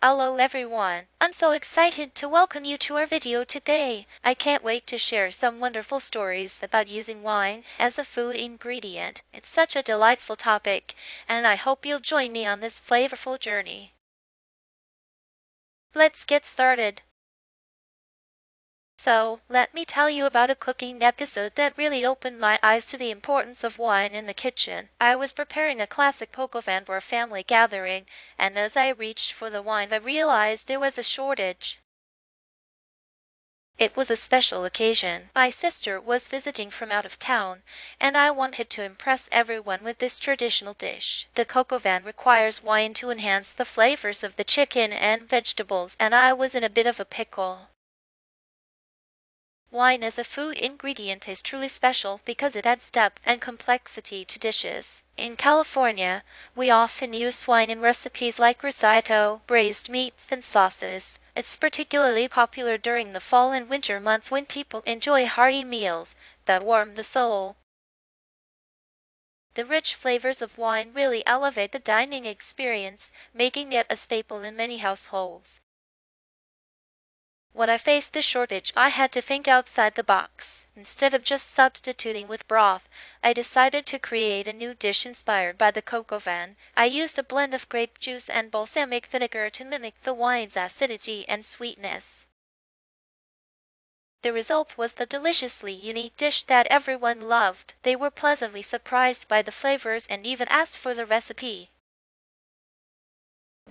Hello everyone, I'm so excited to welcome you to our video today. I can't wait to share some wonderful stories about using wine as a food ingredient. It's such a delightful topic, and I hope you'll join me on this flavorful journey. Let's get started. So, let me tell you about a cooking episode that really opened my eyes to the importance of wine in the kitchen. I was preparing a classic coq au vin for a family gathering, and as I reached for the wine, I realized there was a shortage. It was a special occasion. My sister was visiting from out of town, and I wanted to impress everyone with this traditional dish. The coq au vin requires wine to enhance the flavors of the chicken and vegetables, and I was in a bit of a pickle. Wine as a food ingredient is truly special because it adds depth and complexity to dishes. In California, we often use wine in recipes like risotto, braised meats, and sauces. It's particularly popular during the fall and winter months when people enjoy hearty meals that warm the soul. The rich flavors of wine really elevate the dining experience, making it a staple in many households. When I faced this shortage, I had to think outside the box. Instead of just substituting with broth, I decided to create a new dish inspired by the coq au vin. I used a blend of grape juice and balsamic vinegar to mimic the wine's acidity and sweetness. The result was the deliciously unique dish that everyone loved. They were pleasantly surprised by the flavors and even asked for the recipe.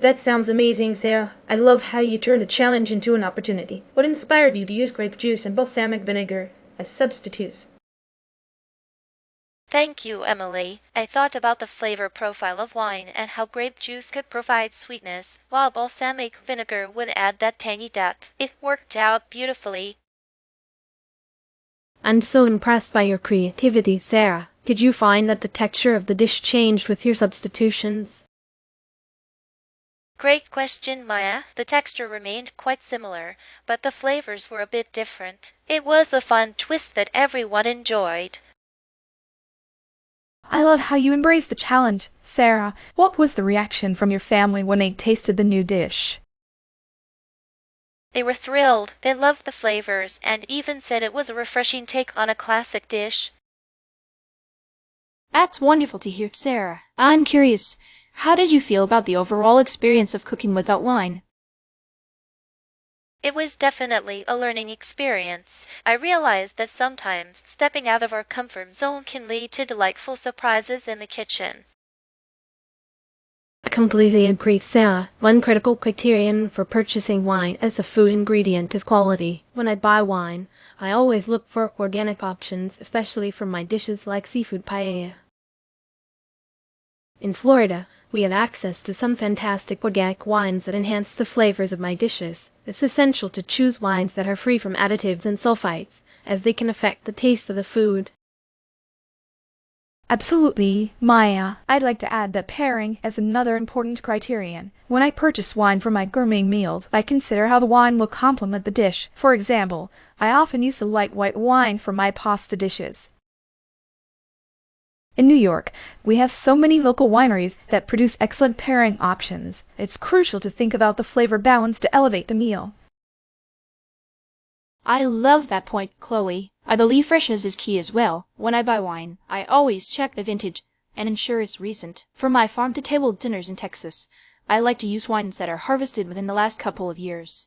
That sounds amazing, Sarah. I love how you turned a challenge into an opportunity. What inspired you to use grape juice and balsamic vinegar as substitutes? Thank you, Emily. I thought about the flavor profile of wine and how grape juice could provide sweetness, while balsamic vinegar would add that tangy depth. It worked out beautifully. I'm so impressed by your creativity, Sarah. Did you find that the texture of the dish changed with your substitutions? Great question, Maya. The texture remained quite similar, but the flavors were a bit different. It was a fun twist that everyone enjoyed. I love how you embraced the challenge, Sarah. What was the reaction from your family when they tasted the new dish? They were thrilled. They loved the flavors and even said it was a refreshing take on a classic dish. That's wonderful to hear, Sarah. I'm curious, how did you feel about the overall experience of cooking without wine? It was definitely a learning experience. I realized that sometimes stepping out of our comfort zone can lead to delightful surprises in the kitchen. I completely agree, Sarah. One critical criterion for purchasing wine as a food ingredient is quality. When I buy wine, I always look for organic options, especially for my dishes like seafood paella. In Florida, we have access to some fantastic organic wines that enhance the flavors of my dishes. It's essential to choose wines that are free from additives and sulfites, as they can affect the taste of the food. Absolutely, Maya. I'd like to add that pairing is another important criterion. When I purchase wine for my gourmet meals, I consider how the wine will complement the dish. For example, I often use a light white wine for my pasta dishes. In New York, we have so many local wineries that produce excellent pairing options. It's crucial to think about the flavor balance to elevate the meal. I love that point, Chloe. I believe freshness is key as well. When I buy wine, I always check the vintage and ensure it's recent. For my farm-to-table dinners in Texas, I like to use wines that are harvested within the last couple of years.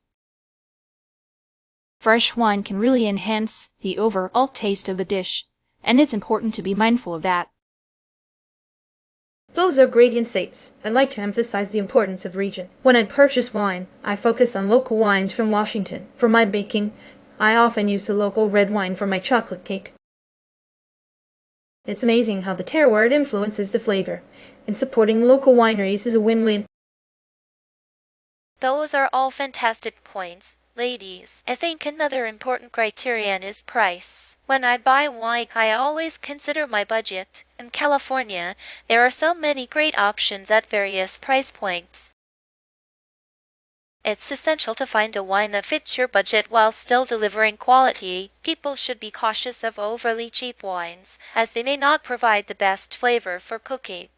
Fresh wine can really enhance the overall taste of the dish, and it's important to be mindful of that. Those are great insights. I'd like to emphasize the importance of region. When I purchase wine, I focus on local wines from Washington. For my baking, I often use the local red wine for my chocolate cake. It's amazing how the terroir influences the flavor, and supporting local wineries is a win-win. Those are all fantastic points. Ladies, I think another important criterion is price. When I buy wine, I always consider my budget. In California, there are so many great options at various price points. It's essential to find a wine that fits your budget while still delivering quality. People should be cautious of overly cheap wines, as they may not provide the best flavor for cooking.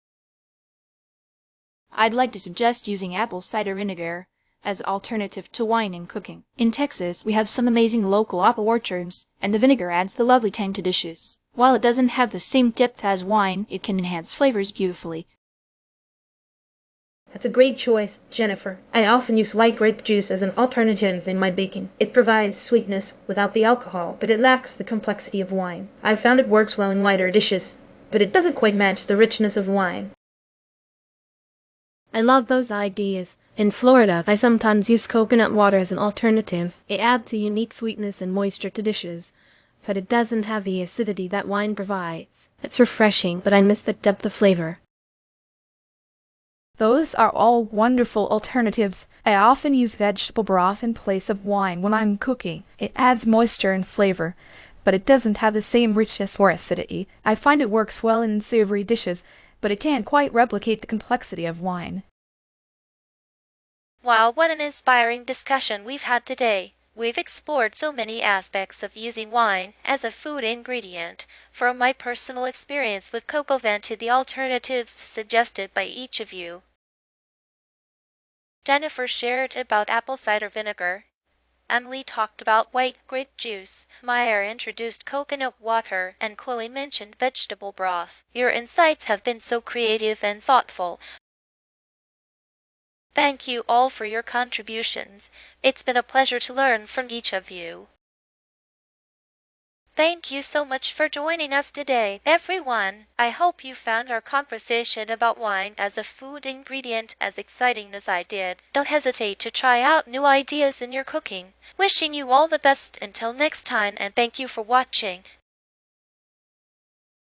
I'd like to suggest using apple cider vinegar. as alternative to wine in cooking. In Texas, we have some amazing local apple orchards, and the vinegar adds the lovely tang to dishes. While it doesn't have the same depth as wine, it can enhance flavors beautifully. That's a great choice, Jennifer. I often use white grape juice as an alternative in my baking. It provides sweetness without the alcohol, but it lacks the complexity of wine. I've found it works well in lighter dishes, but it doesn't quite match the richness of wine. I love those ideas. In Florida, I sometimes use coconut water as an alternative. It adds a unique sweetness and moisture to dishes, but it doesn't have the acidity that wine provides. It's refreshing, but I miss the depth of flavor. Those are all wonderful alternatives. I often use vegetable broth in place of wine when I'm cooking. It adds moisture and flavor, but it doesn't have the same richness or acidity. I find it works well in savory dishes, but it can't quite replicate the complexity of wine. Wow, what an inspiring discussion we've had today. We've explored so many aspects of using wine as a food ingredient, from my personal experience with coq au vin to the alternatives suggested by each of you. Jennifer shared about apple cider vinegar. Emily talked about white grape juice. Maya introduced coconut water, and Chloe mentioned vegetable broth. Your insights have been so creative and thoughtful. Thank you all for your contributions. It's been a pleasure to learn from each of you. Thank you so much for joining us today, everyone. I hope you found our conversation about wine as a food ingredient as exciting as I did. Don't hesitate to try out new ideas in your cooking. Wishing you all the best until next time, and thank you for watching.